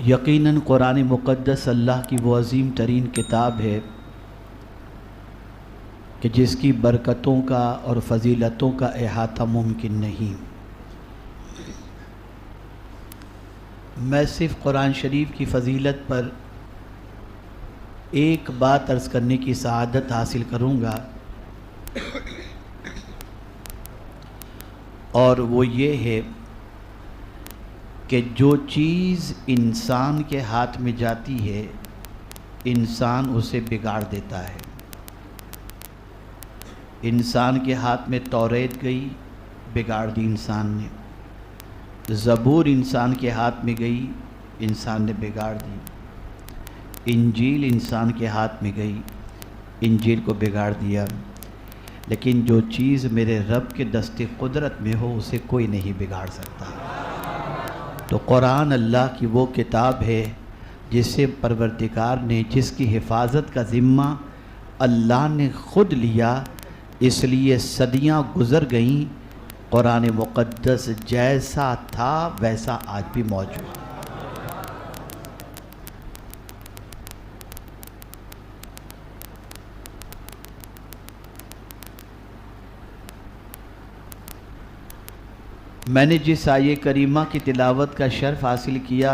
یقیناً قرآن مقدس اللہ کی وہ عظیم ترین کتاب ہے کہ جس کی برکتوں کا اور فضیلتوں کا احاطہ ممکن نہیں۔ میں صرف قرآن شریف کی فضیلت پر ایک بات عرض کرنے کی سعادت حاصل کروں گا، اور وہ یہ ہے کہ جو چیز انسان کے ہاتھ میں جاتی ہے انسان اسے بگاڑ دیتا ہے۔ انسان کے ہاتھ میں توریت گئی، بگاڑ دی انسان نے۔ زبور انسان کے ہاتھ میں گئی، انسان نے بگاڑ دی۔ انجیل انسان کے ہاتھ میں گئی، انجیل کو بگاڑ دیا۔ لیکن جو چیز میرے رب کے دست قدرت میں ہو اسے کوئی نہیں بگاڑ سکتا۔ تو قرآن اللہ کی وہ کتاب ہے جسے پروردگار نے، جس کی حفاظت کا ذمہ اللہ نے خود لیا، اس لیے صدیاں گزر گئیں، قرآن مقدس جیسا تھا ویسا آج بھی موجود ہے۔ میں نے جس آیہ کریمہ کی تلاوت کا شرف حاصل کیا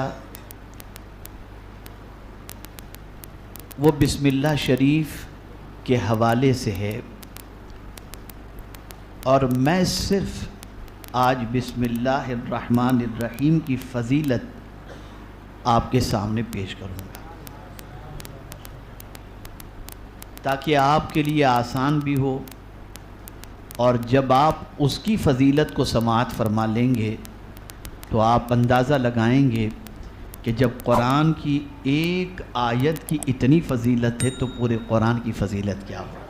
وہ بسم اللہ شریف کے حوالے سے ہے، اور میں صرف آج بسم اللہ الرحمن الرحیم کی فضیلت آپ کے سامنے پیش کروں گا تاکہ آپ کے لیے آسان بھی ہو، اور جب آپ اس کی فضیلت کو سماعت فرما لیں گے تو آپ اندازہ لگائیں گے کہ جب قرآن کی ایک آیت کی اتنی فضیلت ہے تو پورے قرآن کی فضیلت کیا ہو۔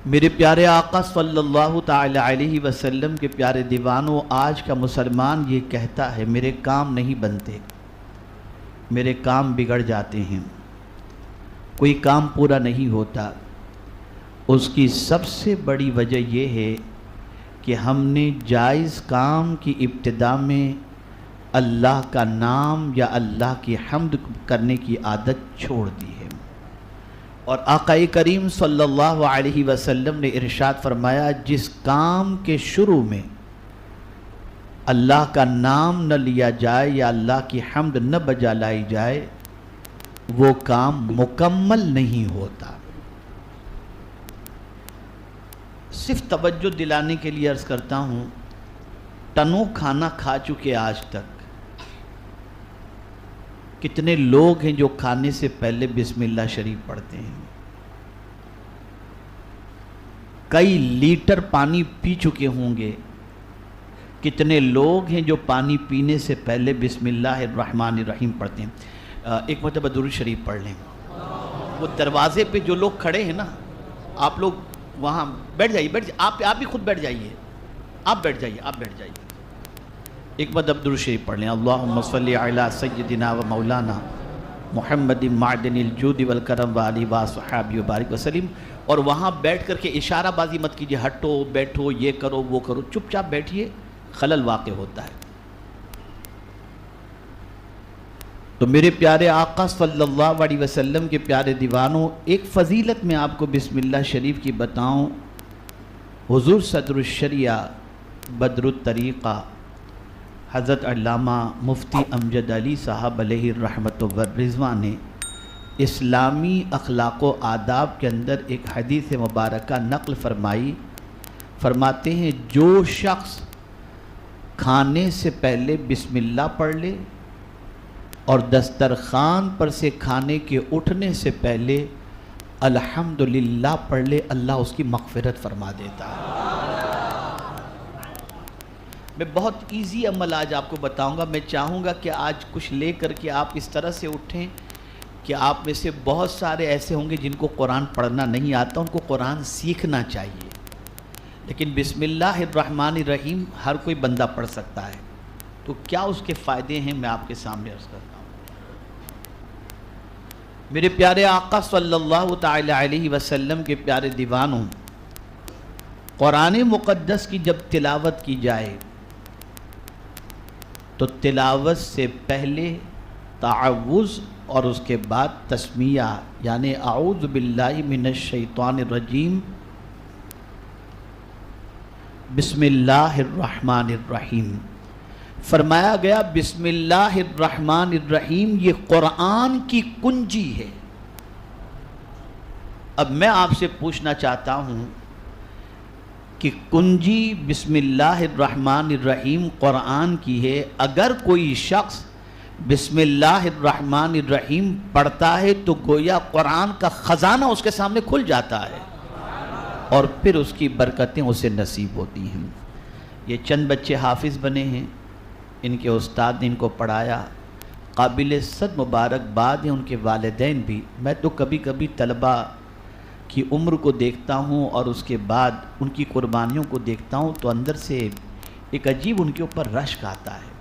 میرے پیارے آقا صلی اللہ تعالی علیہ وسلم کے پیارے دیوانوں، آج کا مسلمان یہ کہتا ہے میرے کام نہیں بنتے، میرے کام بگڑ جاتے ہیں، کوئی کام پورا نہیں ہوتا۔ اس کی سب سے بڑی وجہ یہ ہے کہ ہم نے جائز کام کی ابتدا میں اللہ کا نام یا اللہ کی حمد کرنے کی عادت چھوڑ دی ہے، اور آقا کریم صلی اللہ علیہ وسلم نے ارشاد فرمایا جس کام کے شروع میں اللہ کا نام نہ لیا جائے یا اللہ کی حمد نہ بجا لائی جائے وہ کام مکمل نہیں ہوتا۔ صرف توجہ دلانے کے لیے عرض کرتا ہوں، ٹنوں کھانا کھا چکے آج تک، کتنے لوگ ہیں جو کھانے سے پہلے بسم اللہ شریف پڑھتے ہیں؟ کئی لیٹر پانی پی چکے ہوں گے، کتنے لوگ ہیں جو پانی پینے سے پہلے بسم اللہ الرحمن الرحیم پڑھتے ہیں؟ ایک مرتبہ درود شریف پڑھ لیں۔ وہ دروازے پہ جو لوگ کھڑے ہیں نا، آپ لوگ وہاں بیٹھ جائیے، آپ بھی خود بیٹھ جائیے، آپ بیٹھ جائیے۔ ایک بار درود شریف پڑھ لیں۔ اللہم صلی علی سیدنا و مولانا محمد معدن الجود والکرم وآلہ وصحبہ وبارک وسلم۔ اور وہاں بیٹھ کر کے اشارہ بازی مت کیجیے، ہٹو بیٹھو یہ کرو وہ کرو، چپ چاپ بیٹھیے، خلل واقع ہوتا ہے۔ تو میرے پیارے آقا صلی اللہ علیہ وسلم کے پیارے دیوانوں، ایک فضیلت میں آپ کو بسم اللہ شریف کی بتاؤں۔ حضور صدر الشریعہ بدر الطریقہ حضرت علامہ مفتی امجد علی صاحب علیہ الرحمۃ والرضوان نے اسلامی اخلاق و آداب کے اندر ایک حدیث مبارکہ نقل فرمائی، فرماتے ہیں جو شخص کھانے سے پہلے بسم اللہ پڑھ لے اور دسترخوان پر سے کھانے کے اٹھنے سے پہلے الحمدللہ پڑھ لے، اللہ اس کی مغفرت فرما دیتا ہے۔ میں بہت ایزی عمل آج آپ کو بتاؤں گا۔ میں چاہوں گا کہ آج کچھ لے کر کے آپ اس طرح سے اٹھیں کہ آپ میں سے بہت سارے ایسے ہوں گے جن کو قرآن پڑھنا نہیں آتا، ان کو قرآن سیکھنا چاہیے، لیکن بسم اللہ الرحمن الرحیم ہر کوئی بندہ پڑھ سکتا ہے۔ تو کیا اس کے فائدے ہیں میں آپ کے سامنے عرض کرتا ہوں۔ میرے پیارے آقا صلی اللہ تعالی علیہ وسلم کے پیارے دیوانوں، قرآن مقدس کی جب تلاوت کی جائے تو تلاوت سے پہلے تعوذ اور اس کے بعد تسمیہ یعنی اعوذ باللہ من الشیطان الرجیم بسم اللہ الرحمن الرحیم فرمایا گیا۔ بسم اللہ الرحمن الرحیم یہ قرآن کی کنجی ہے۔ اب میں آپ سے پوچھنا چاہتا ہوں کہ کنجی بسم اللہ الرحمن الرحیم قرآن کی ہے، اگر کوئی شخص بسم اللہ الرحمن الرحیم پڑھتا ہے تو گویا قرآن کا خزانہ اس کے سامنے کھل جاتا ہے اور پھر اس کی برکتیں اسے نصیب ہوتی ہیں۔ یہ چند بچے حافظ بنے ہیں، ان کے استاد نے ان کو پڑھایا، قابل صد مبارکباد ہیں ان کے والدین بھی۔ میں تو کبھی کبھی طلبہ کی عمر کو دیکھتا ہوں اور اس کے بعد ان کی قربانیوں کو دیکھتا ہوں تو اندر سے ایک عجیب ان کے اوپر رشک آتا ہے۔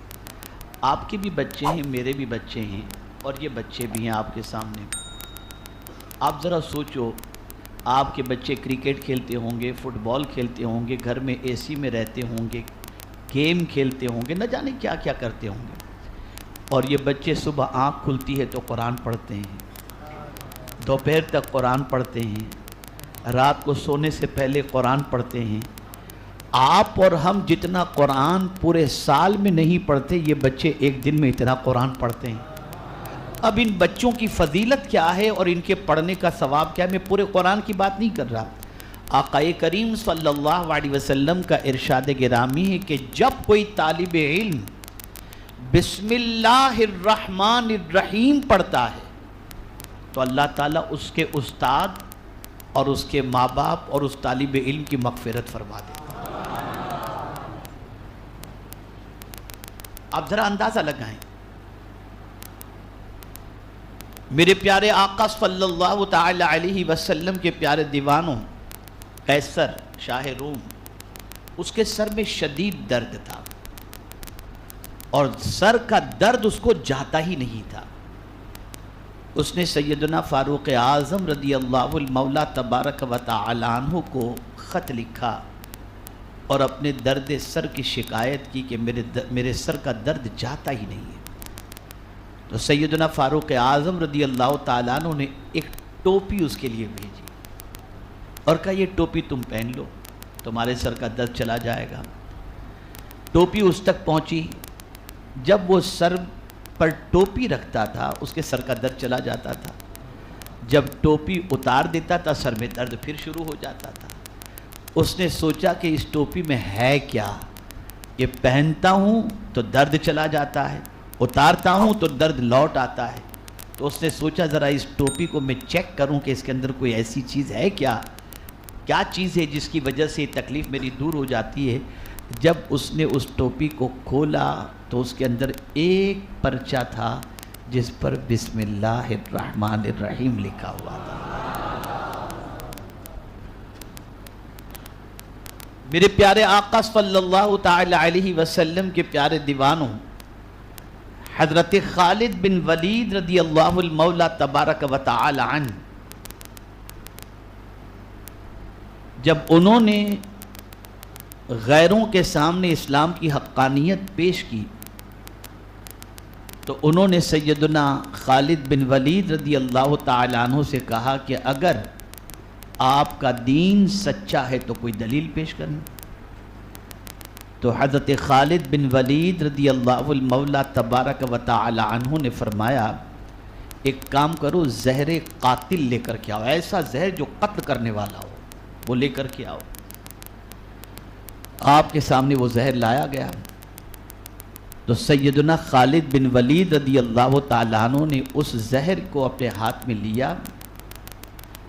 آپ کے بھی بچے ہیں، میرے بھی بچے ہیں، اور یہ بچے بھی ہیں آپ کے سامنے۔ آپ ذرا سوچو، آپ کے بچے کرکٹ کھیلتے ہوں گے، فٹ بال کھیلتے ہوں گے، گھر میں اے سی میں رہتے ہوں گے، گیم کھیلتے ہوں گے، نہ جانے کیا کیا کرتے ہوں گے، اور یہ بچے صبح آنکھ کھلتی ہے تو قرآن پڑھتے ہیں، دوپہر تک قرآن پڑھتے ہیں، رات کو سونے سے پہلے قرآن پڑھتے ہیں۔ آپ اور ہم جتنا قرآن پورے سال میں نہیں پڑھتے، یہ بچے ایک دن میں اتنا قرآن پڑھتے ہیں۔ اب ان بچوں کی فضیلت کیا ہے اور ان کے پڑھنے کا ثواب کیا ہے؟ میں پورے قرآن کی بات نہیں کر رہا۔ آقا کریم صلی اللہ علیہ وسلم کا ارشاد گرامی ہے کہ جب کوئی طالب علم بسم اللہ الرحمن الرحیم پڑھتا ہے تو اللہ تعالیٰ اس کے استاد اور اس کے ماں باپ اور اس طالب علم کی مغفرت فرما دیتا ہے۔ آپ ذرا اندازہ لگائیں، میرے پیارے آقا صلی اللہ تعالی علیہ وسلم کے پیارے دیوانوں، قیصر شاہ روم، اس کے سر میں شدید درد تھا اور سر کا درد اس کو جاتا ہی نہیں تھا۔ اس نے سیدنا فاروق اعظم رضی اللہ المولا تبارک و تعالی عنہ کو خط لکھا اور اپنے درد سر کی شکایت کی کہ میرے سر کا درد جاتا ہی نہیں ہے۔ تو سیدنا فاروق اعظم رضی اللہ تعالیٰ عنہ نے ایک ٹوپی اس کے لیے بھیجی اور کہا یہ ٹوپی تم پہن لو، تمہارے سر کا درد چلا جائے گا۔ ٹوپی اس تک پہنچی، جب وہ سر پر ٹوپی رکھتا تھا اس کے سر کا درد چلا جاتا تھا، جب ٹوپی اتار دیتا تھا سر میں درد پھر شروع ہو جاتا تھا۔ اس نے سوچا کہ اس ٹوپی میں ہے کیا، یہ پہنتا ہوں تو درد چلا جاتا ہے، اتارتا ہوں تو درد لوٹ آتا ہے۔ تو اس نے سوچا ذرا اس ٹوپی کو میں چیک کروں کہ اس کے اندر کوئی ایسی چیز ہے کیا چیز ہے جس کی وجہ سے یہ تکلیف میری دور ہو جاتی ہے۔ جب اس نے اس ٹوپی کو کھولا تو اس کے اندر ایک پرچہ تھا جس پر بسم اللہ الرحمن الرحیم لکھا ہوا تھا۔ میرے پیارے آقا صلی اللہ تعالی علیہ وسلم کے پیارے دیوانوں، حضرت خالد بن ولید رضی اللہ المولا تبارک و تعالی عنہ، جب انہوں نے غیروں کے سامنے اسلام کی حقانیت پیش کی تو انہوں نے سیدنا خالد بن ولید رضی اللہ تعالی عنہ سے کہا کہ اگر آپ کا دین سچا ہے تو کوئی دلیل پیش کرنا۔ تو حضرت خالد بن ولید رضی اللہ المولا تبارک و تعالی عنہ نے فرمایا ایک کام کرو، زہر قاتل لے کر کے آؤ، ایسا زہر جو قتل کرنے والا ہو وہ لے کر کے آؤ۔ آپ کے سامنے وہ زہر لایا گیا تو سیدنا خالد بن ولید رضی اللہ تعالیٰ عنہ نے اس زہر کو اپنے ہاتھ میں لیا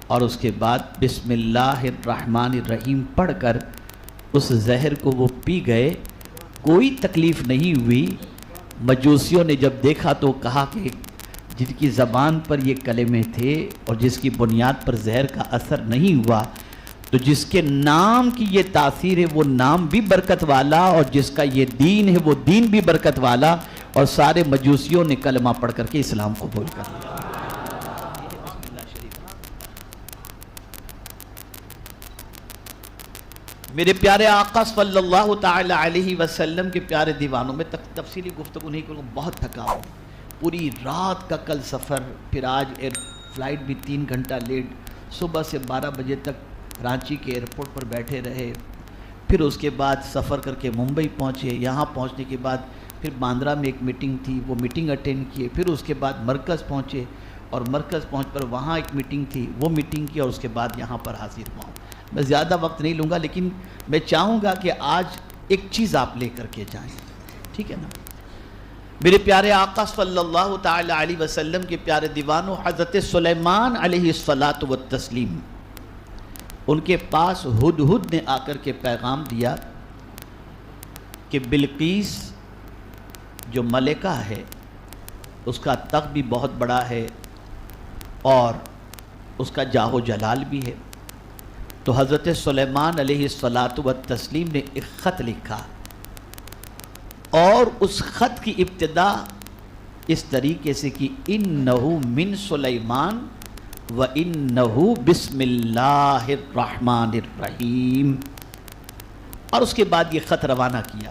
اور اس کے بعد بسم اللہ الرحمن الرحیم پڑھ کر اس زہر کو وہ پی گئے، کوئی تکلیف نہیں ہوئی۔ مجوسیوں نے جب دیکھا تو کہا کہ جن کی زبان پر یہ کلمے تھے اور جس کی بنیاد پر زہر کا اثر نہیں ہوا، تو جس کے نام کی یہ تاثیر ہے وہ نام بھی برکت والا اور جس کا یہ دین ہے وہ دین بھی برکت والا، اور سارے مجوسیوں نے کلمہ پڑھ کر کے اسلام قبول کر لیا۔ میرے پیارے آقا صلی اللہ تعالی علیہ وسلم کے پیارے دیوانوں میں تفصیلی گفتگو نہیں کروں، بہت تھکا ہوں، پوری رات کا کل سفر، پھر آج فلائٹ بھی 3 گھنٹہ لیٹ، صبح سے 12 بجے تک رانچی کے ایئرپورٹ پر بیٹھے رہے، پھر اس کے بعد سفر کر کے ممبئی پہنچے، یہاں پہنچنے کے بعد پھر باندرا میں ایک میٹنگ تھی، وہ میٹنگ اٹینڈ کیے، پھر اس کے بعد مرکز پہنچے اور مرکز پہنچ پر وہاں ایک میٹنگ تھی، وہ میٹنگ کی، اور اس کے بعد یہاں پر حاضر ہوا ہوں۔ میں زیادہ وقت نہیں لوں گا، لیکن میں چاہوں گا کہ آج ایک چیز آپ لے کر کے جائیں، ٹھیک ہے نا؟ میرے پیارے آقا صلی اللہ تعالی علیہ وسلم کے پیارے دیوانوں، حضرت سلیمان علیہ الصلاۃ والتسلیم، ان کے پاس ہدہد نے آ کر کے پیغام دیا کہ بلقیس جو ملکہ ہے اس کا تخت بھی بہت بڑا ہے اور اس کا جاہ و جلال بھی ہے۔ تو حضرت سلیمان علیہ الصلاۃ والتسلیم نے ایک خط لکھا، اور اس خط کی ابتدا اس طریقے سے کہ انہو من سلیمان و انہو بسم اللہ الرحمن الرحیم، اور اس کے بعد یہ خط روانہ کیا۔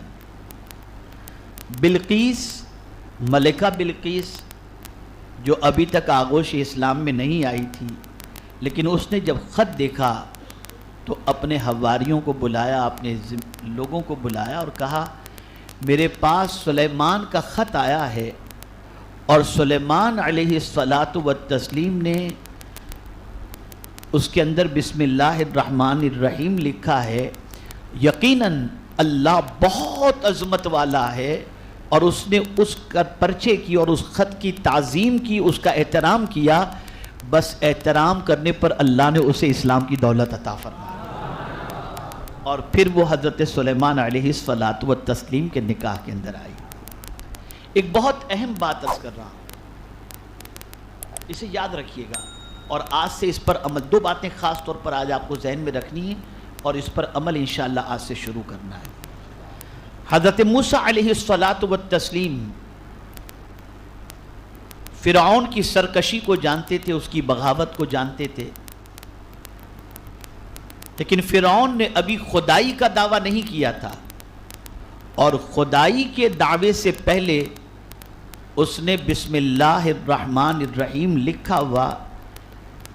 بلقیس، ملکہ بلقیس، جو ابھی تک آغوش اسلام میں نہیں آئی تھی، لیکن اس نے جب خط دیکھا تو اپنے حواریوں کو بلایا، اپنے لوگوں کو بلایا اور کہا میرے پاس سلیمان کا خط آیا ہے، اور سلیمان علیہ الصلاۃ والتسلیم نے اس کے اندر بسم اللہ الرحمن الرحیم لکھا ہے، یقیناً اللہ بہت عظمت والا ہے، اور اس نے اس کا پرچے کی اور اس خط کی تعظیم کی، اس کا احترام کیا، بس احترام کرنے پر اللہ نے اسے اسلام کی دولت عطا فرمائی۔ اور پھر وہ حضرت سلیمان علیہ الصلاۃ والتسلیم کے نکاح کے اندر آئی۔ ایک بہت اہم بات عرض کر رہا ہوں، اسے یاد رکھیے گا، اور آج سے اس پر عمل، 2 باتیں خاص طور پر آج آپ کو ذہن میں رکھنی ہیں اور اس پر عمل انشاءاللہ آج سے شروع کرنا ہے۔ حضرت موسیٰ علیہ الصلاۃ والتسلیم فرعون کی سرکشی کو جانتے تھے، اس کی بغاوت کو جانتے تھے، لیکن فرعون نے ابھی خدائی کا دعویٰ نہیں کیا تھا، اور خدائی کے دعوے سے پہلے اس نے بسم اللہ الرحمن الرحیم لکھا ہوا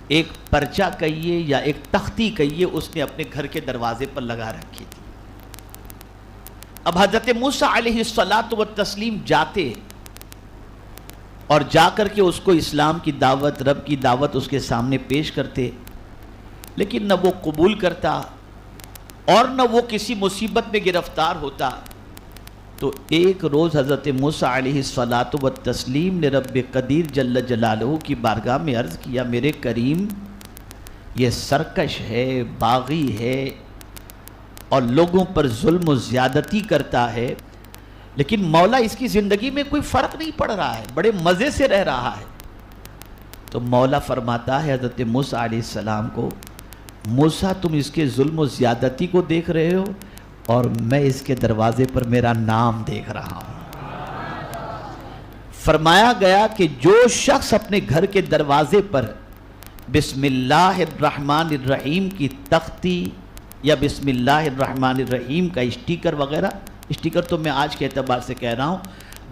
ایک پرچہ کہیے یا ایک تختی کہیے، اس نے اپنے گھر کے دروازے پر لگا رکھی تھی۔ اب حضرت موسیٰ علیہ الصلاۃ والتسلیم جاتے اور جا کر کے اس کو اسلام کی دعوت، رب کی دعوت اس کے سامنے پیش کرتے، لیکن نہ وہ قبول کرتا اور نہ وہ کسی مصیبت میں گرفتار ہوتا۔ تو ایک روز حضرت موسیٰ علیہ الصلاۃ والتسلیم نے رب قدیر جل جلالہ کی بارگاہ میں عرض کیا، میرے کریم یہ سرکش ہے، باغی ہے اور لوگوں پر ظلم و زیادتی کرتا ہے، لیکن مولا اس کی زندگی میں کوئی فرق نہیں پڑ رہا ہے، بڑے مزے سے رہ رہا ہے۔ تو مولا فرماتا ہے حضرت موسیٰ علیہ السلام کو، موسیٰ تم اس کے ظلم و زیادتی کو دیکھ رہے ہو، اور میں اس کے دروازے پر میرا نام دیکھ رہا ہوں۔ فرمایا گیا کہ جو شخص اپنے گھر کے دروازے پر بسم اللہ الرحمن الرحیم کی تختی یا بسم اللہ الرحمن الرحیم کا اسٹیکر وغیرہ، اسٹیکر تو میں آج کے اعتبار سے کہہ رہا ہوں،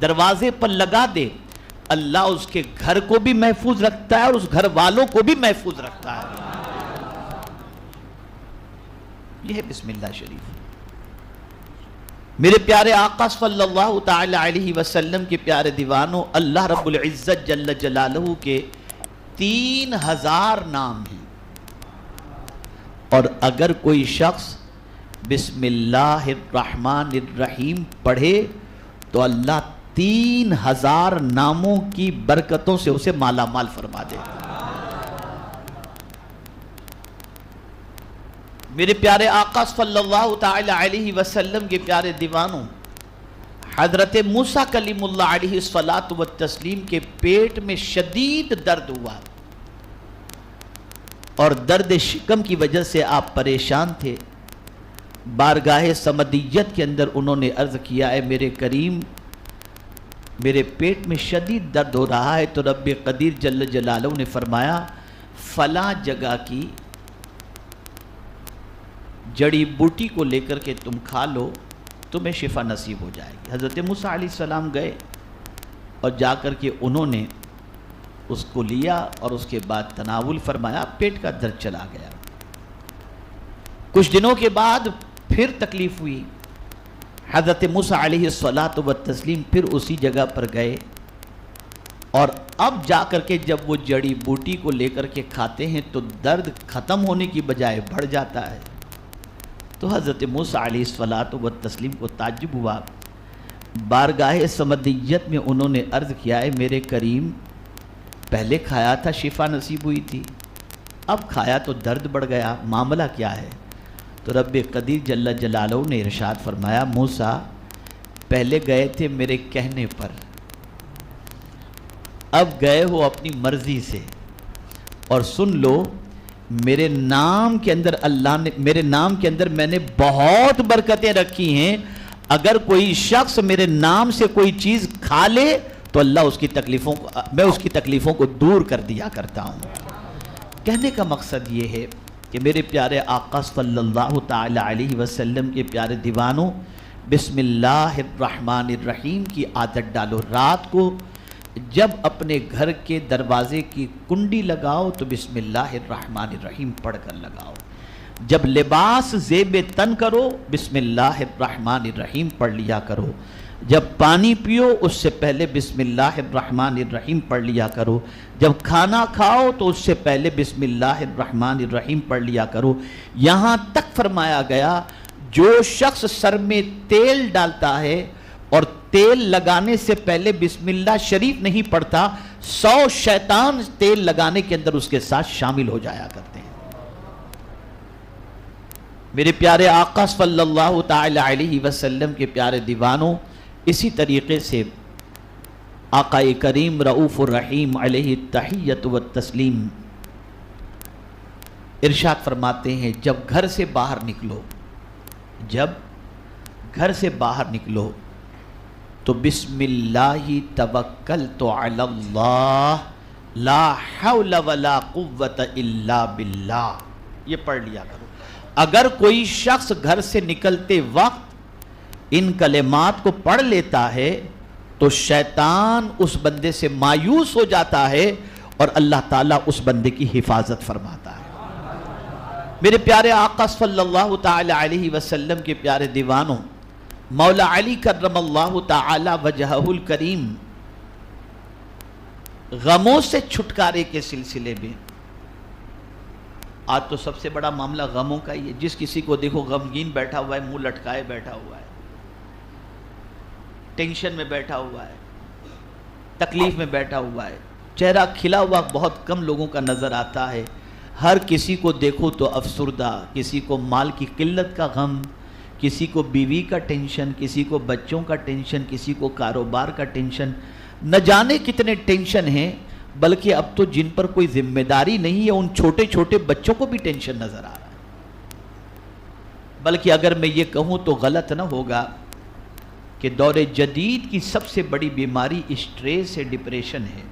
دروازے پر لگا دے، اللہ اس کے گھر کو بھی محفوظ رکھتا ہے اور اس گھر والوں کو بھی محفوظ رکھتا ہے۔ یہ ہے بسم اللہ شریف۔ میرے پیارے آقا صلی اللہ تعالی علیہ وسلم کے پیارے دیوانوں، اللہ رب العزت جل جلالہ کے 3000 نام ہیں، اور اگر کوئی شخص بسم اللہ الرحمن الرحیم پڑھے تو اللہ 3000 ناموں کی برکتوں سے اسے مالا مال فرما دے گا۔ میرے پیارے آقا صلی اللہ تعالی علیہ وسلم کے پیارے دیوانوں، حضرت موسیٰ کلیم اللہ علیہ الصلاۃ والتسلیم کے پیٹ میں شدید درد ہوا، اور درد شکم کی وجہ سے آپ پریشان تھے۔ بارگاہ صمدیت کے اندر انہوں نے عرض کیا، اے میرے کریم میرے پیٹ میں شدید درد ہو رہا ہے۔ تو رب قدیر جل جلالہ نے فرمایا، فلاں جگہ کی جڑی بوٹی کو لے کر کے تم کھا لو، تمہیں شفا نصیب ہو جائے گی۔ حضرت موسیٰ علیہ السلام گئے اور جا کر کے انہوں نے اس کو لیا اور اس کے بعد تناول فرمایا، پیٹ کا درد چلا گیا۔ کچھ دنوں کے بعد پھر تکلیف ہوئی، حضرت موسیٰ علیہ السلام پھر اسی جگہ پر گئے، اور اب جا کر کے جب وہ جڑی بوٹی کو لے کر کے کھاتے ہیں تو درد ختم ہونے کی بجائے بڑھ جاتا ہے۔ تو حضرت موسیٰ علیہ السلام کو تعجب ہوا، بارگاہ سمدیت میں انہوں نے عرض کیا ہے میرے کریم، پہلے کھایا تھا شفا نصیب ہوئی تھی، اب کھایا تو درد بڑھ گیا، معاملہ کیا ہے؟ تو رب قدیر جل جلالہ نے ارشاد فرمایا، موسیٰ پہلے گئے تھے میرے کہنے پر، اب گئے ہو اپنی مرضی سے، اور سن لو میرے نام کے اندر اللہ نے، میرے نام کے اندر میں نے بہت برکتیں رکھی ہیں، اگر کوئی شخص میرے نام سے کوئی چیز کھا لے تو اللہ اس کی تکلیفوں کو، میں اس کی تکلیفوں کو دور کر دیا کرتا ہوں۔ کہنے کا مقصد یہ ہے کہ میرے پیارے آقا صلی اللہ تعالی علیہ وسلم کے پیارے دیوانوں، بسم اللہ الرحمن الرحیم کی عادت ڈالو۔ رات کو جب اپنے گھر کے دروازے کی کنڈی لگاؤ تو بسم اللہ الرحمن الرحیم پڑھ کر لگاؤ۔ جب لباس زیب تن کرو بسم اللہ الرحمن الرحیم پڑھ لیا کرو۔ جب پانی پیو اس سے پہلے بسم اللہ الرحمن الرحیم پڑھ لیا کرو۔ جب کھانا کھاؤ تو اس سے پہلے بسم اللہ الرحمن الرحیم پڑھ لیا کرو۔ یہاں تک فرمایا گیا جو شخص سر میں تیل ڈالتا ہے اور تیل لگانے سے پہلے بسم اللہ شریف نہیں پڑھتا، 100 شیطان تیل لگانے کے اندر اس کے ساتھ شامل ہو جایا کرتے ہیں۔ میرے پیارے آقا صلی اللہ تعالی علیہ وسلم کے پیارے دیوانوں، اسی طریقے سے آقا کریم رؤوف الرحیم علیہ التحیۃ والتسلیم ارشاد فرماتے ہیں، جب گھر سے باہر نکلو، جب گھر سے باہر نکلو تو بسم اللہ توکلت علی اللہ لا حول ولا قوت الا باللہ، یہ پڑھ لیا کرو۔ اگر کوئی شخص گھر سے نکلتے وقت ان کلمات کو پڑھ لیتا ہے تو شیطان اس بندے سے مایوس ہو جاتا ہے اور اللہ تعالیٰ اس بندے کی حفاظت فرماتا ہے۔ میرے پیارے آقا صلی اللہ تعالی علیہ وسلم کے پیارے دیوانوں، مولا علی کرم اللہ تعالی وجہہ الکریم غموں سے چھٹکارے کے سلسلے میں، آج تو سب سے بڑا معاملہ غموں کا ہی ہے۔ جس کسی کو دیکھو غمگین بیٹھا ہوا ہے، منہ لٹکائے بیٹھا ہوا ہے، ٹینشن میں بیٹھا ہوا ہے، تکلیف میں بیٹھا ہوا ہے، چہرہ کھلا ہوا بہت کم لوگوں کا نظر آتا ہے۔ ہر کسی کو دیکھو تو افسردہ، کسی کو مال کی قلت کا غم، کسی کو بیوی کا ٹینشن، کسی کو بچوں کا ٹینشن، کسی کو کاروبار کا ٹینشن، نہ جانے کتنے ٹینشن ہیں، بلکہ اب تو جن پر کوئی ذمہ داری نہیں ہے ان چھوٹے چھوٹے بچوں کو بھی ٹینشن نظر آ رہا ہے۔ بلکہ اگر میں یہ کہوں تو غلط نہ ہوگا کہ دور جدید کی سب سے بڑی بیماری اسٹریس ہے، ڈپریشن ہے،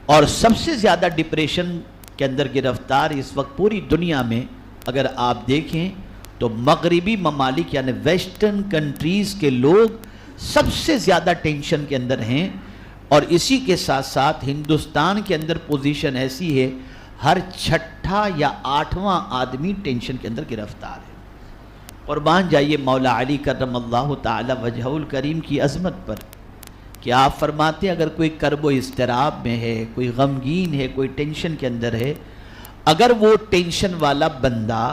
اور سب سے زیادہ ڈپریشن کے اندر گرفتار اس وقت پوری دنیا میں اگر آپ دیکھیں تو مغربی ممالک یعنی ویسٹرن کنٹریز کے لوگ سب سے زیادہ ٹینشن کے اندر ہیں، اور اسی کے ساتھ ساتھ ہندوستان کے اندر پوزیشن ایسی ہے ہر 6واں یا 8واں آدمی ٹینشن کے اندر گرفتار ہے۔ قربان جائیے مولا علی کرم اللہ تعالی وجہہ الکریم کی عظمت پر کہ آپ فرماتے ہیں اگر کوئی کرب و اضطراب میں ہے، کوئی غمگین ہے، کوئی ٹینشن کے اندر ہے، اگر وہ ٹینشن والا بندہ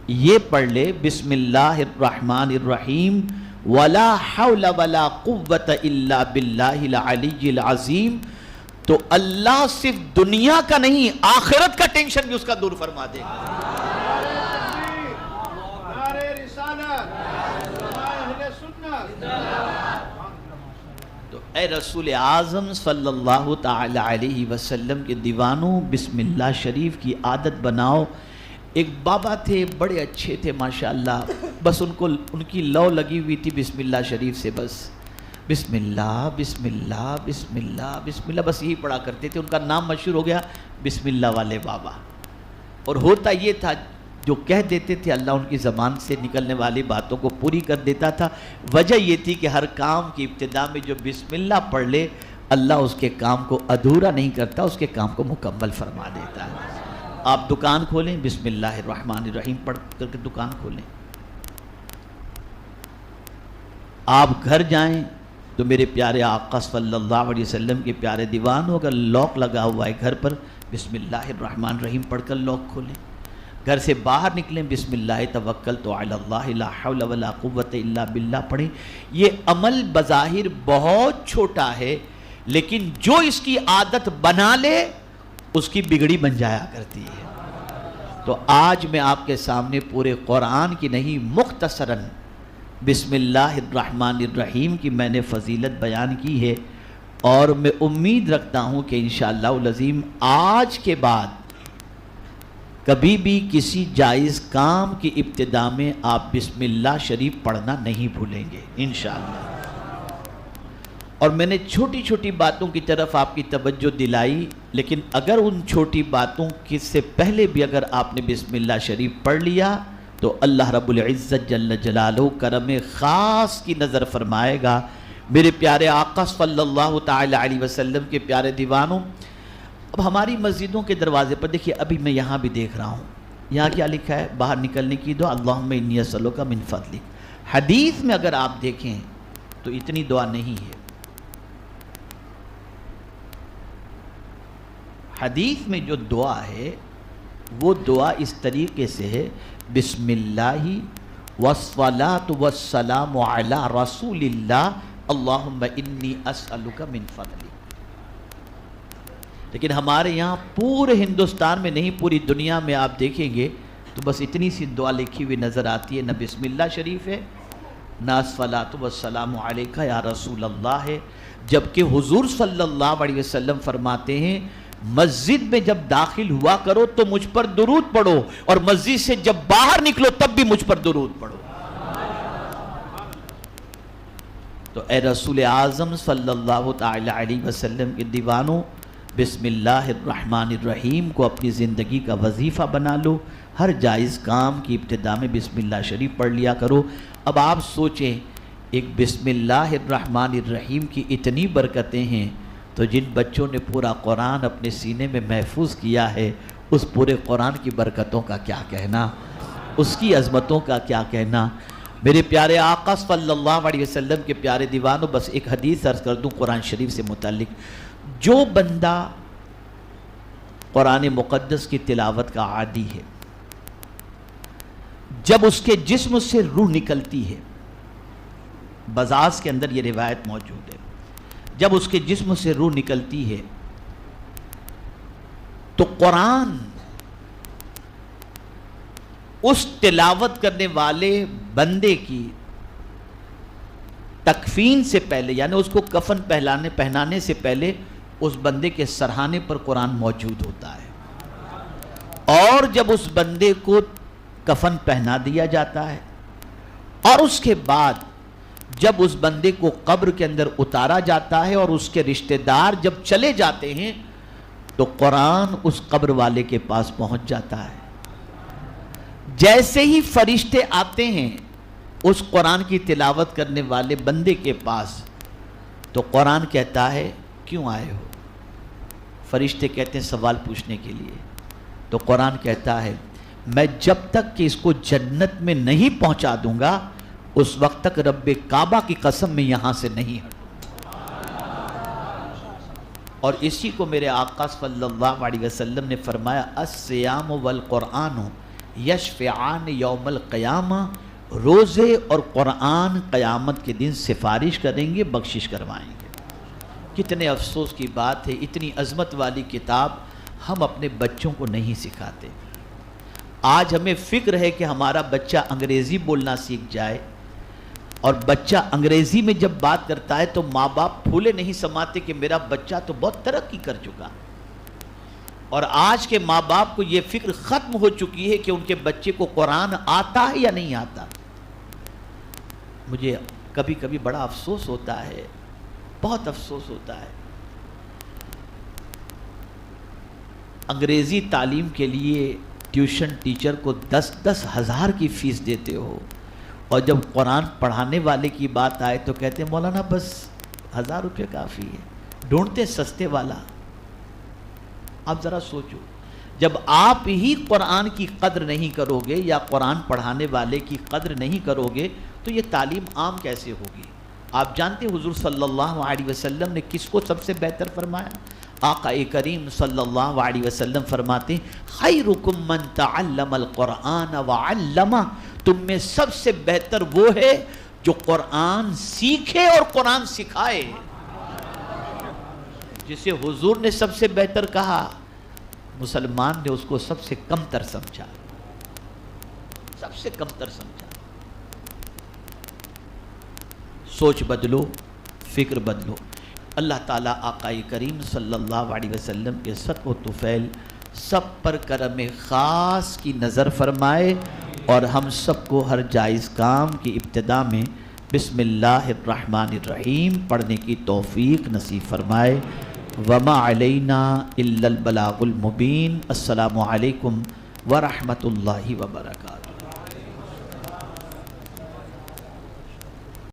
یہ پڑھ لے بسم اللہ الرحمن الرحیم ولا حول ولا قوت الا باللہ العلی العظیم، تو اللہ صرف دنیا کا نہیں آخرت کا ٹینشن بھی اس کا دور فرما دے گا۔ تو اے رسول اعظم صلی اللہ تعالی علیہ وسلم کے دیوانوں، بسم اللہ شریف کی عادت بناؤ۔ ایک بابا تھے، بڑے اچھے تھے ماشاءاللہ، بس ان کی لو لگی ہوئی تھی بسم اللہ شریف سے، بس بسم اللہ بسم اللہ بسم اللہ بسم اللہ بس یہی پڑھا کرتے تھے۔ ان کا نام مشہور ہو گیا بسم اللہ والے بابا۔ اور ہوتا یہ تھا جو کہہ دیتے تھے اللہ ان کی زبان سے نکلنے والی باتوں کو پوری کر دیتا تھا۔ وجہ یہ تھی کہ ہر کام کی ابتدا میں جو بسم اللہ پڑھ لے اللہ اس کے کام کو ادھورا نہیں کرتا، اس کے کام کو مکمل فرما دیتا ہے۔ آپ دکان کھولیں، بسم اللہ الرحمن الرحیم پڑھ کر کے دکان کھولیں۔ آپ گھر جائیں تو میرے پیارے آقا صلی اللہ علیہ وسلم کے پیارے دیوانوں، اگر لاک لگا ہوا ہے گھر پر، بسم اللہ الرحمن الرحیم پڑھ کر لاک کھولیں۔ گھر سے باہر نکلیں، بسم اللہ توکلت علی اللہ لا حول ولا قوت الا باللہ پڑھیں۔ یہ عمل بظاہر بہت چھوٹا ہے، لیکن جو اس کی عادت بنا لے اس کی بگڑی بن جایا کرتی ہے۔ تو آج میں آپ کے سامنے پورے قرآن کی نہیں، مختصراً بسم اللہ الرحمن الرحیم کی میں نے فضیلت بیان کی ہے، اور میں امید رکھتا ہوں کہ انشاءاللہ العظیم آج کے بعد کبھی بھی کسی جائز کام کی ابتدا میں آپ بسم اللہ شریف پڑھنا نہیں بھولیں گے انشاءاللہ۔ اور میں نے چھوٹی چھوٹی باتوں کی طرف آپ کی توجہ دلائی، لیکن اگر ان چھوٹی باتوں کی سے پہلے بھی اگر آپ نے بسم اللہ شریف پڑھ لیا تو اللہ رب العزت جل جلالہ کرم خاص کی نظر فرمائے گا۔ میرے پیارے آقا صلی اللہ تعالی علیہ وسلم کے پیارے دیوانوں، اب ہماری مسجدوں کے دروازے پر دیکھیے، ابھی میں یہاں بھی دیکھ رہا ہوں، یہاں کیا لکھا ہے؟ باہر نکلنے کی دعا، اللہم انی اسألک من فضلک۔ حدیث میں اگر آپ دیکھیں تو اتنی دعا نہیں ہے۔ حدیث میں جو دعا ہے وہ دعا اس طریقے سے ہے، بسم اللہ والصلاة والسلام علی رسول اللہ اللہم انی اسألک من فضلک۔ لیکن ہمارے یہاں پورے ہندوستان میں نہیں، پوری دنیا میں آپ دیکھیں گے تو بس اتنی سی دعا لکھی ہوئی نظر آتی ہے، نہ بسم اللہ شریف ہے، نہ الصلاۃ والسلام علیک یا رسول اللہ ہے۔ جبکہ حضور صلی اللہ علیہ وسلم فرماتے ہیں مسجد میں جب داخل ہوا کرو تو مجھ پر درود پڑھو، اور مسجد سے جب باہر نکلو تب بھی مجھ پر درود پڑھو۔ تو اے رسول اعظم صلی اللہ تعالی علیہ وسلم کے دیوانوں، بسم اللہ الرحمن الرحیم کو اپنی زندگی کا وظیفہ بنا لو، ہر جائز کام کی ابتدا میں بسم اللہ شریف پڑھ لیا کرو۔ اب آپ سوچیں، ایک بسم اللہ الرحمن الرحیم کی اتنی برکتیں ہیں، تو جن بچوں نے پورا قرآن اپنے سینے میں محفوظ کیا ہے، اس پورے قرآن کی برکتوں کا کیا کہنا، اس کی عظمتوں کا کیا کہنا۔ میرے پیارے آقا صلی اللہ علیہ وسلم کے پیارے دیوانوں، بس ایک حدیث عرض کر دوں قرآن شریف سے متعلق۔ جو بندہ قرآن مقدس کی تلاوت کا عادی ہے، جب اس کے جسم سے روح نکلتی ہے، بزاز کے اندر یہ روایت موجود ہے، جب اس کے جسم سے روح نکلتی ہے تو قرآن اس تلاوت کرنے والے بندے کی تکفین سے پہلے، یعنی اس کو کفن پہنانے سے پہلے اس بندے کے سرہانے پر قرآن موجود ہوتا ہے، اور جب اس بندے کو کفن پہنا دیا جاتا ہے اور اس کے بعد جب اس بندے کو قبر کے اندر اتارا جاتا ہے اور اس کے رشتہ دار جب چلے جاتے ہیں تو قرآن اس قبر والے کے پاس پہنچ جاتا ہے۔ جیسے ہی فرشتے آتے ہیں اس قرآن کی تلاوت کرنے والے بندے کے پاس تو قرآن کہتا ہے کیوں آئے ہو؟ فرشتے کہتے ہیں سوال پوچھنے کے لیے۔ تو قرآن کہتا ہے میں جب تک کہ اس کو جنت میں نہیں پہنچا دوں گا اس وقت تک رب کعبہ کی قسم میں یہاں سے نہیں ہٹوں۔ اور اسی کو میرے آقا صلی اللہ علیہ وسلم نے فرمایا الصیام والقرآن یشفعان یوم القیامہ، روزے اور قرآن قیامت کے دن سفارش کریں گے، بخشش کروائیں گے۔ کتنے افسوس کی بات ہے، اتنی عظمت والی کتاب ہم اپنے بچوں کو نہیں سکھاتے۔ آج ہمیں فکر ہے کہ ہمارا بچہ انگریزی بولنا سیکھ جائے، اور بچہ انگریزی میں جب بات کرتا ہے تو ماں باپ پھولے نہیں سماتے کہ میرا بچہ تو بہت ترقی کر چکا۔ اور آج کے ماں باپ کو یہ فکر ختم ہو چکی ہے کہ ان کے بچے کو قرآن آتا ہے یا نہیں آتا۔ مجھے کبھی کبھی بڑا افسوس ہوتا ہے، بہت افسوس ہوتا ہے۔ انگریزی تعلیم کے لیے ٹیوشن ٹیچر کو 10,000 کی فیس دیتے ہو، اور جب قرآن پڑھانے والے کی بات آئے تو کہتے ہیں مولانا بس 1000 روپے کافی ہے، ڈھونڈتے سستے والا۔ آپ ذرا سوچو، جب آپ ہی قرآن کی قدر نہیں کرو گے یا قرآن پڑھانے والے کی قدر نہیں کرو گے تو یہ تعلیم عام کیسے ہوگی؟ آپ جانتے حضور صلی اللہ علیہ وسلم نے کس کو سب سے بہتر فرمایا؟ آقا کریم صلی اللہ علیہ وسلم فرماتے ہیں خیرکم من تعلم القرآن وعلمہ، تم میں سب سے بہتر وہ ہے جو قرآن سیکھے اور قرآن سکھائے۔ جسے حضور نے سب سے بہتر کہا، مسلمان نے اس کو سب سے کم تر سمجھا، سب سے کم تر سمجھا۔ سوچ بدلو، فکر بدلو۔ اللہ تعالیٰ آقا کریم صلی اللہ علیہ وسلم کے صدق و طفیل سب پر کرم خاص کی نظر فرمائے، اور ہم سب کو ہر جائز کام کی ابتدا میں بسم اللہ الرحمن الرحیم پڑھنے کی توفیق نصیب فرمائے۔ وما علینا الا البلاغ المبین۔ السلام علیکم ورحمۃ اللہ وبرکاتہ۔